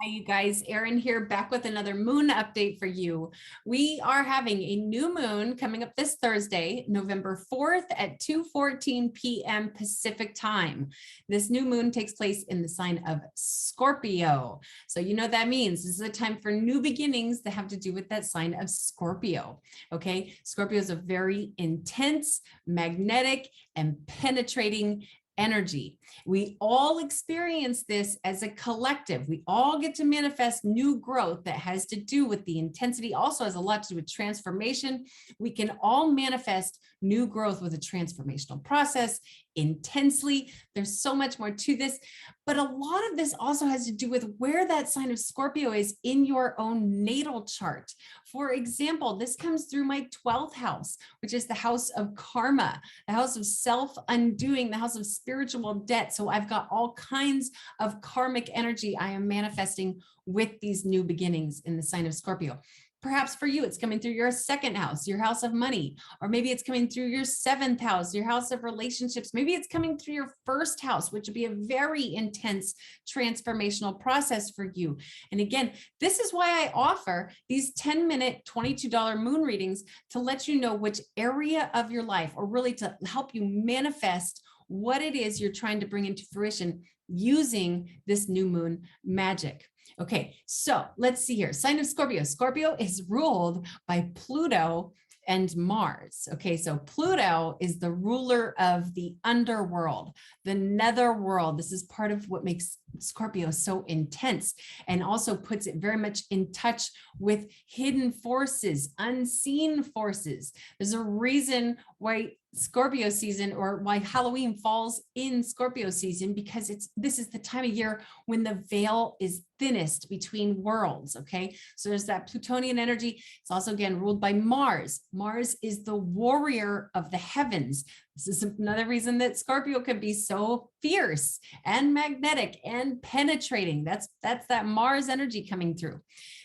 Hi, you guys. Erin here, back with another moon update for you. We are having a new moon coming up this Thursday, November 4th at 2:14 p.m. Pacific time. This new moon takes place in the sign of Scorpio. So you know what that means. This is a time for new beginnings that have to do with that sign of Scorpio. Okay, Scorpio is a very intense, magnetic, and penetrating energy. We all experience this as a collective. We all get to manifest new growth that has to do with the intensity, also has a lot to do with transformation. We can all manifest new growth with a transformational process intensely. There's so much more to this, but a lot of this also has to do with where that sign of Scorpio is in your own natal chart. For example, this comes through my 12th house, which is the house of karma, the house of self-undoing, the house of spiritual debt. So I've got all kinds of karmic energy I am manifesting with these new beginnings in the sign of Scorpio. Perhaps for you, it's coming through your second house, your house of money, or maybe it's coming through your seventh house, your house of relationships. Maybe it's coming through your first house, which would be a very intense transformational process for you. And again, this is why I offer these 10-minute $22 moon readings to let you know which area of your life, or really to help you manifest what it is you're trying to bring into fruition using this new moon magic. Okay, so let's see here. Sign of Scorpio. Scorpio is ruled by Pluto and Mars. Okay, so Pluto is the ruler of the underworld, the netherworld. This is part of what makes Scorpio so intense and also puts it very much in touch with hidden forces, unseen forces. There's a reason why Scorpio season, or why Halloween falls in Scorpio season, because this is the time of year when the veil is thinnest between worlds. Okay, so there's that Plutonian energy. It's also again ruled by Mars. Mars is the warrior of the heavens. This is another reason that Scorpio can be so fierce and magnetic and penetrating. That's that Mars energy coming through.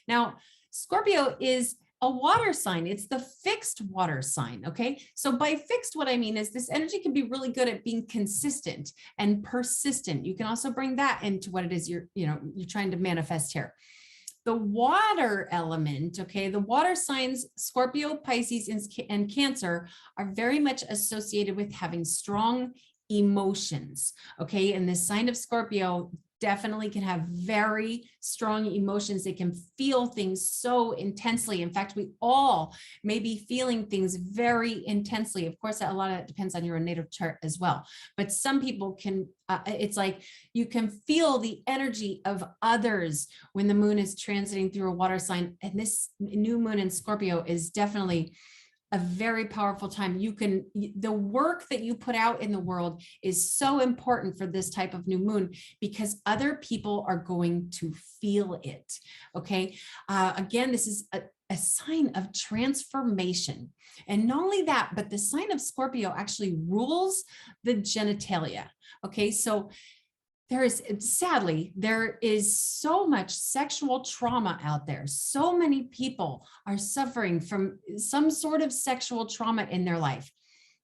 Now, Scorpio is a water sign. It's the fixed water sign. Okay, so by fixed, what I mean is this energy can be really good at being consistent and persistent. You can also bring that into what it is you're trying to manifest here. The water element, okay, the water signs, Scorpio, Pisces, and Cancer, are very much associated with having strong emotions. Okay, and this sign of Scorpio definitely can have very strong emotions. They can feel things so intensely. In fact, we all may be feeling things very intensely. Of course, a lot of it depends on your natal chart as well. But some people can, it's like you can feel the energy of others when the moon is transiting through a water sign. And this new moon in Scorpio is definitely a very powerful time. The work that you put out in the world is so important for this type of new moon, because other people are going to feel it. Okay. Again, this is a sign of transformation. And not only that, but the sign of Scorpio actually rules the genitalia. Okay. So sadly, there is so much sexual trauma out there. So many people are suffering from some sort of sexual trauma in their life.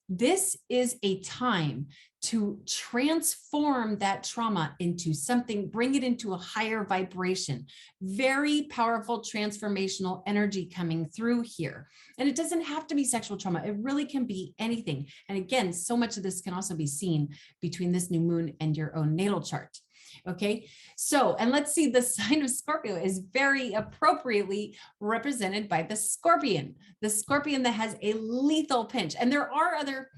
This is a time to transform that trauma into something, bring it into a higher vibration. Very powerful transformational energy coming through here. And it doesn't have to be sexual trauma. It really can be anything. And again, so much of this can also be seen between this new moon and your own natal chart. Okay, so, and let's see, the sign of Scorpio is very appropriately represented by the scorpion that has a lethal pinch. And there are other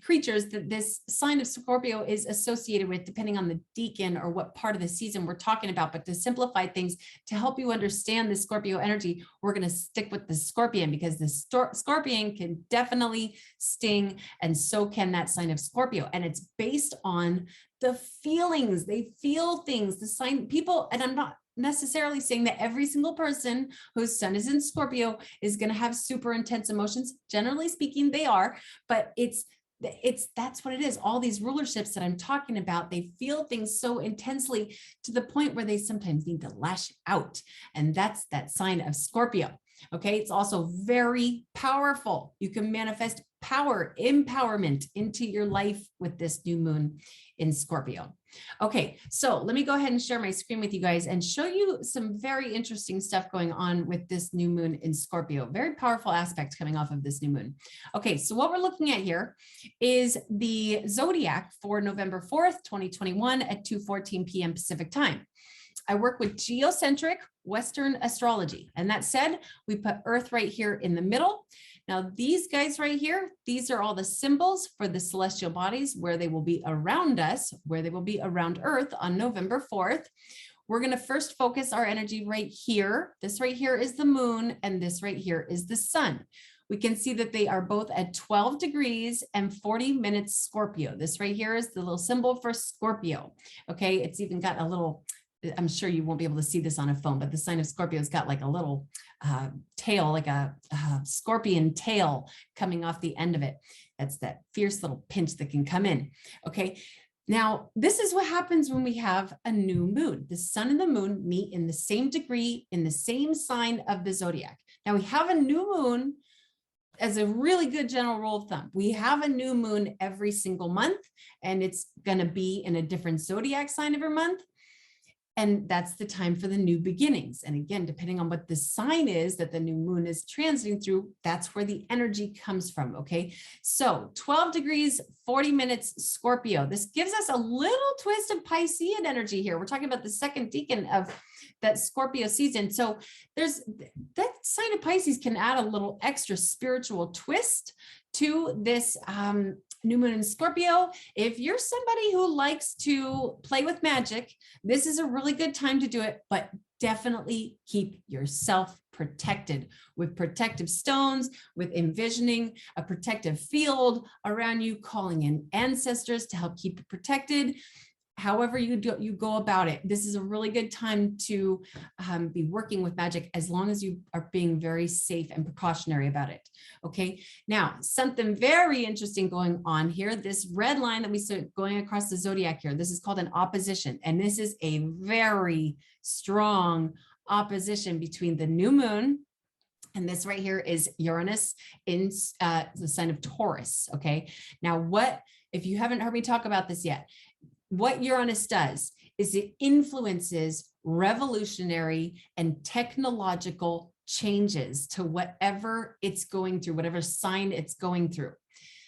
creatures that this sign of Scorpio is associated with, depending on the decan or what part of the season we're talking about. But to simplify things, to help you understand the Scorpio energy, we're going to stick with the scorpion, because the scorpion can definitely sting, and so can that sign of Scorpio. And it's based on the feelings. They feel things, the sign people, and I'm not necessarily saying that every single person whose sun is in Scorpio is going to have super intense emotions. Generally speaking, they are, but that's what it is. All these rulerships that I'm talking about, they feel things so intensely to the point where they sometimes need to lash out. And that's that sign of Scorpio. Okay, it's also very powerful. You can manifest power, empowerment into your life with this new moon in Scorpio. Okay, so let me go ahead and share my screen with you guys and show you some very interesting stuff going on with this new moon in Scorpio. Very powerful aspects coming off of this new moon. Okay, so what we're looking at here is the zodiac for November 4th, 2021 at 2:14 p.m. Pacific time. I work with geocentric Western astrology. And that said, we put Earth right here in the middle. Now, these guys right here, these are all the symbols for the celestial bodies where they will be around us, where they will be around Earth on November 4th. We're going to first focus our energy right here. This right here is the moon, and this right here is the sun. We can see that they are both at 12 degrees and 40 minutes Scorpio. This right here is the little symbol for Scorpio. Okay, it's even got a little, I'm sure you won't be able to see this on a phone, but the sign of Scorpio has got like a little tail, like a scorpion tail coming off the end of it. That's that fierce little pinch that can come in. Okay. Now, this is what happens when we have a new moon. The sun and the moon meet in the same degree, in the same sign of the zodiac. Now, we have a new moon as a really good general rule of thumb. We have a new moon every single month, and it's going to be in a different zodiac sign every month. And that's the time for the new beginnings. And again, depending on what the sign is that the new moon is transiting through, that's where the energy comes from. Okay. So 12 degrees, 40 minutes Scorpio. This gives us a little twist of Piscean energy here. We're talking about the second decan of that Scorpio season. So there's that sign of Pisces can add a little extra spiritual twist to this new moon in Scorpio. If you're somebody who likes to play with magic, this is a really good time to do it, but definitely keep yourself protected with protective stones, with envisioning a protective field around you, calling in ancestors to help keep you protected. However you go about it, this is a really good time to be working with magic as long as you are being very safe and precautionary about it. Okay. Now, something very interesting going on here. This red line that we see going across the zodiac here, this is called an opposition. And this is a very strong opposition between the new moon, and this right here is Uranus in the sign of Taurus. Okay. Now, if you haven't heard me talk about this yet, what Uranus does is it influences revolutionary and technological changes to whatever it's going through, whatever sign it's going through.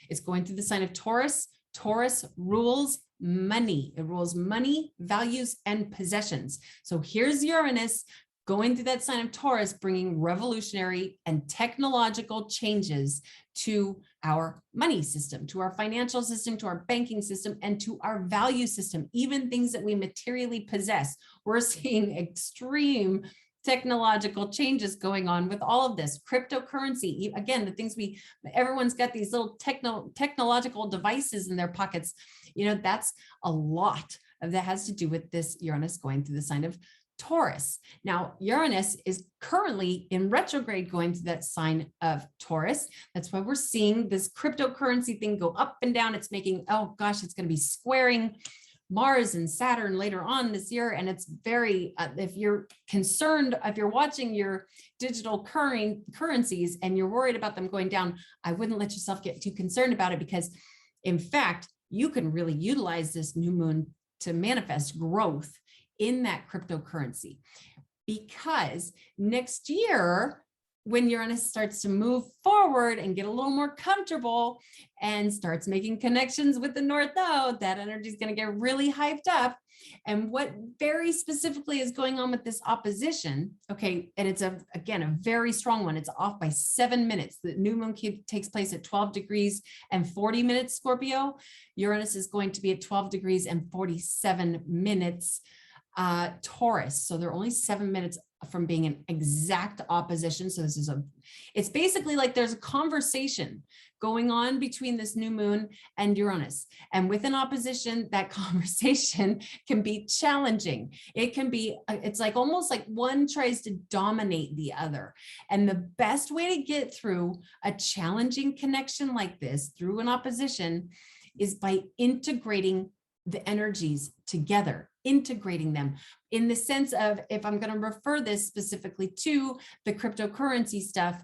It's going through the sign of Taurus. Taurus rules money. It rules money, values, and possessions. So here's Uranus going through that sign of Taurus, bringing revolutionary and technological changes to our money system, to our financial system, to our banking system, and to our value system, even things that we materially possess. We're seeing extreme technological changes going on with all of this. Cryptocurrency, again, the things everyone's got these little technological devices in their pockets. You know, that's a lot of that has to do with this Uranus going through the sign of Taurus. Now, Uranus is currently in retrograde going through that sign of Taurus. That's why we're seeing this cryptocurrency thing go up and down. It's making, oh gosh, it's going to be squaring Mars and Saturn later on this year. And it's very, if you're concerned, if you're watching your digital currencies and you're worried about them going down, I wouldn't let yourself get too concerned about it, because in fact, you can really utilize this new moon to manifest growth in that cryptocurrency. Because next year, when Uranus starts to move forward and get a little more comfortable and starts making connections with the North Node, that energy is going to get really hyped up. And what very specifically is going on with this opposition, okay, and it's again a very strong one. It's off by 7 minutes. The new moon takes place at 12 degrees and 40 minutes Scorpio. Uranus is going to be at 12 degrees and 47 minutes Taurus. So they're only 7 minutes from being an exact opposition. So it's basically like there's a conversation going on between this new moon and Uranus. And with an opposition, that conversation can be challenging. It can be, it's like almost like one tries to dominate the other. And the best way to get through a challenging connection like this through an opposition is by integrating the energies together, integrating them in the sense of, if I'm going to refer this specifically to the cryptocurrency stuff,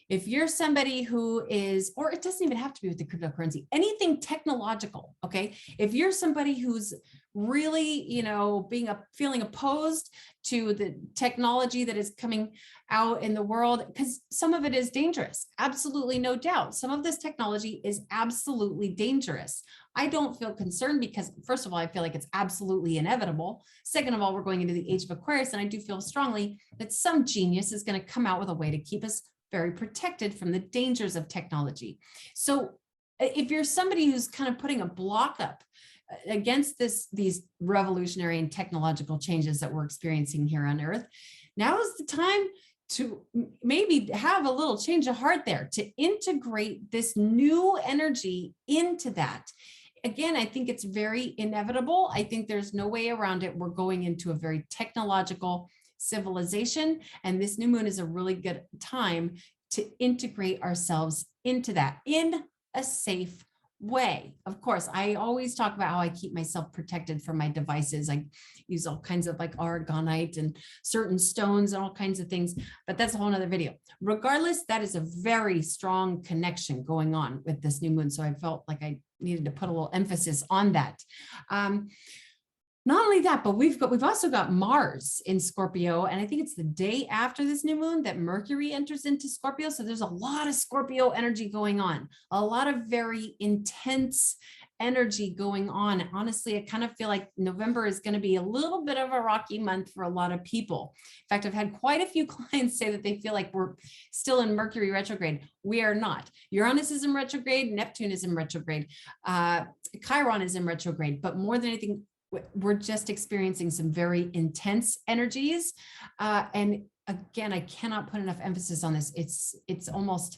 If you're somebody who is, or it doesn't even have to be with the cryptocurrency, anything technological, okay? If you're somebody who's really, feeling opposed to the technology that is coming out in the world, because some of it is dangerous, absolutely no doubt. Some of this technology is absolutely dangerous. I don't feel concerned because, first of all, I feel like it's absolutely inevitable. Second of all, we're going into the age of Aquarius, and I do feel strongly that some genius is going to come out with a way to keep us very protected from the dangers of technology. So if you're somebody who's kind of putting a block up against these revolutionary and technological changes that we're experiencing here on Earth, now is the time to maybe have a little change of heart there, to integrate this new energy into that. Again, I think it's very inevitable. I think there's no way around it. We're going into a very technological civilization, and this new moon is a really good time to integrate ourselves into that in a safe way. Of course, I always talk about how I keep myself protected from my devices. I use all kinds of like aragonite and certain stones and all kinds of things, but that's a whole nother video. Regardless, that is a very strong connection going on with this new moon. So I felt like I needed to put a little emphasis on that. Not only that, but we've also got Mars in Scorpio, and I think it's the day after this new moon that Mercury enters into Scorpio. So there's a lot of Scorpio energy going on, a lot of very intense energy going on. Honestly, I kind of feel like November is going to be a little bit of a rocky month for a lot of people. In fact, I've had quite a few clients say that they feel like we're still in Mercury retrograde. We are not. Uranus is in retrograde, Neptune is in retrograde, Chiron is in retrograde, but more than anything, we're just experiencing some very intense energies. And again, I cannot put enough emphasis on this. It's almost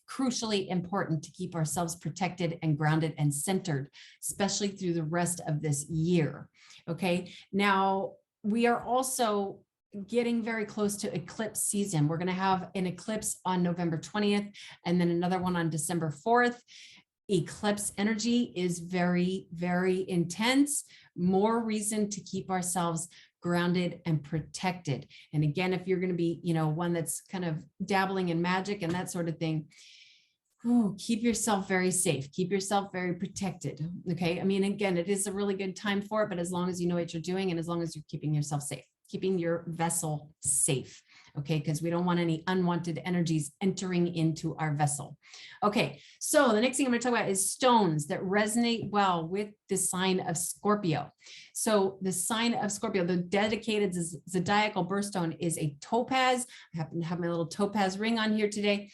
crucially important to keep ourselves protected and grounded and centered, especially through the rest of this year. Okay. Now we are also getting very close to eclipse season. We're going to have an eclipse on November 20th and then another one on December 4th. Eclipse energy is very, very intense. More reason to keep ourselves grounded and protected. And again, if you're going to be, one that's kind of dabbling in magic and that sort of thing, keep yourself very safe. Keep yourself very protected. Okay. I mean, again, it is a really good time for it, but as long as you know what you're doing and as long as you're keeping yourself safe, keeping your vessel safe. Okay, because we don't want any unwanted energies entering into our vessel. Okay, so the next thing I'm going to talk about is stones that resonate well with the sign of Scorpio. So the sign of Scorpio, the dedicated zodiacal birthstone is a topaz. I happen to have my little topaz ring on here today.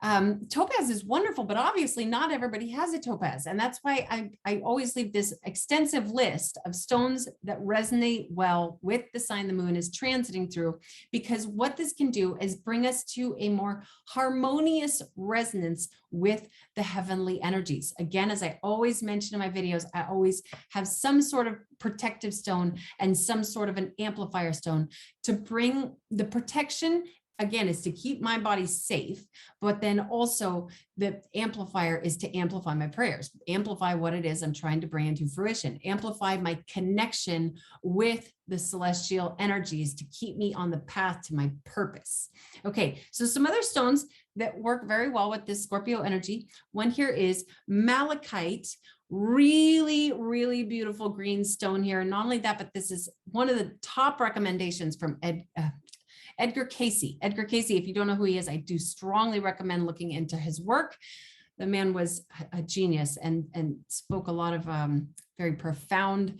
Topaz is wonderful, but obviously not everybody has a topaz. And that's why I always leave this extensive list of stones that resonate well with the sign the moon is transiting through, because what this can do is bring us to a more harmonious resonance with the heavenly energies. Again, as I always mention in my videos, I always have some sort of protective stone and some sort of an amplifier stone to bring the protection. Again, is to keep my body safe, but then also the amplifier is to amplify my prayers, amplify what it is I'm trying to bring into fruition, amplify my connection with the celestial energies to keep me on the path to my purpose. Okay, so some other stones that work very well with this Scorpio energy. One here is malachite. Really, really beautiful green stone here. And not only that, but this is one of the top recommendations from Edgar Cayce. Edgar Cayce, if you don't know who he is, I do strongly recommend looking into his work. The man was a genius and spoke a lot of very profound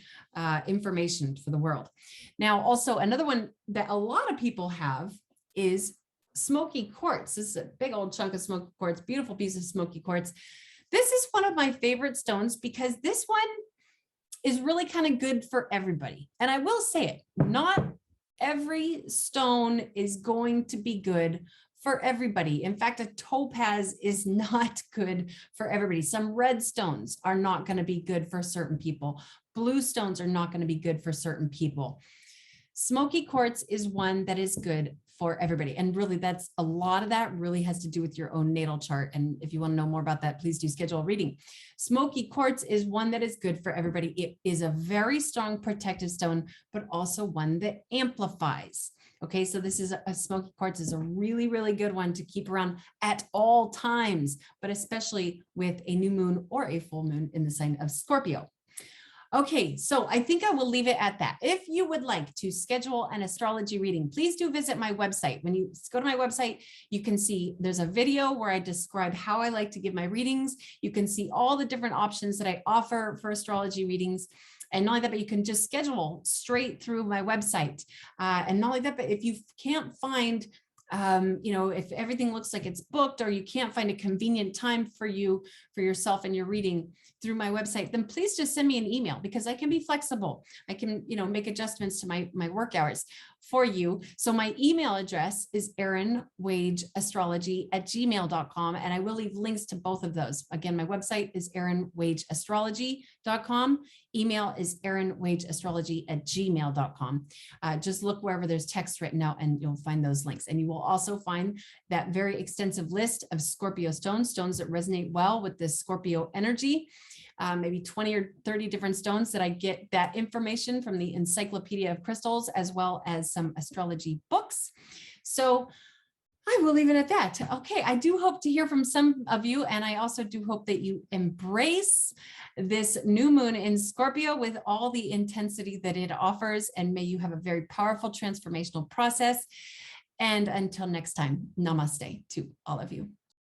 information for the world. Now, also another one that a lot of people have is smoky quartz. This is a big old chunk of smoky quartz, beautiful piece of smoky quartz. This is one of my favorite stones because this one is really kind of good for everybody. And I will say it, not every stone is going to be good for everybody. In fact, a topaz is not good for everybody. Some red stones are not going to be good for certain people. Blue stones are not going to be good for certain people. Smoky quartz is one that is good for everybody. And really, that's a lot of that really has to do with your own natal chart. And if you want to know more about that, please do schedule a reading. Smoky quartz is one that is good for everybody. It is a very strong protective stone, but also one that amplifies. Okay, so this is a smoky quartz is a really, really good one to keep around at all times, but especially with a new moon or a full moon in the sign of Scorpio. Okay, so I think I will leave it at that. If you would like to schedule an astrology reading, please do visit my website. When you go to my website, you can see there's a video where I describe how I like to give my readings. You can see all the different options that I offer for astrology readings. And not only that, but you can just schedule straight through my website. And not only that, but if you can't find if everything looks like it's booked or you can't find a convenient time for yourself and your reading through my website, then please just send me an email because I can be flexible. I can, make adjustments to my work hours for you. So my email address is erinwageastrology@gmail.com. And I will leave links to both of those. Again, my website is erinwageastrology.com. Email is erinwageastrology@gmail.com. Just look wherever there's text written out and you'll find those links. And you will also find that very extensive list of Scorpio stones that resonate well with this Scorpio energy. Maybe 20 or 30 different stones that I get that information from the Encyclopedia of Crystals, as well as some astrology books. So I will leave it at that. Okay, I do hope to hear from some of you, and I also do hope that you embrace this new moon in Scorpio with all the intensity that it offers, and may you have a very powerful transformational process. And until next time, namaste to all of you.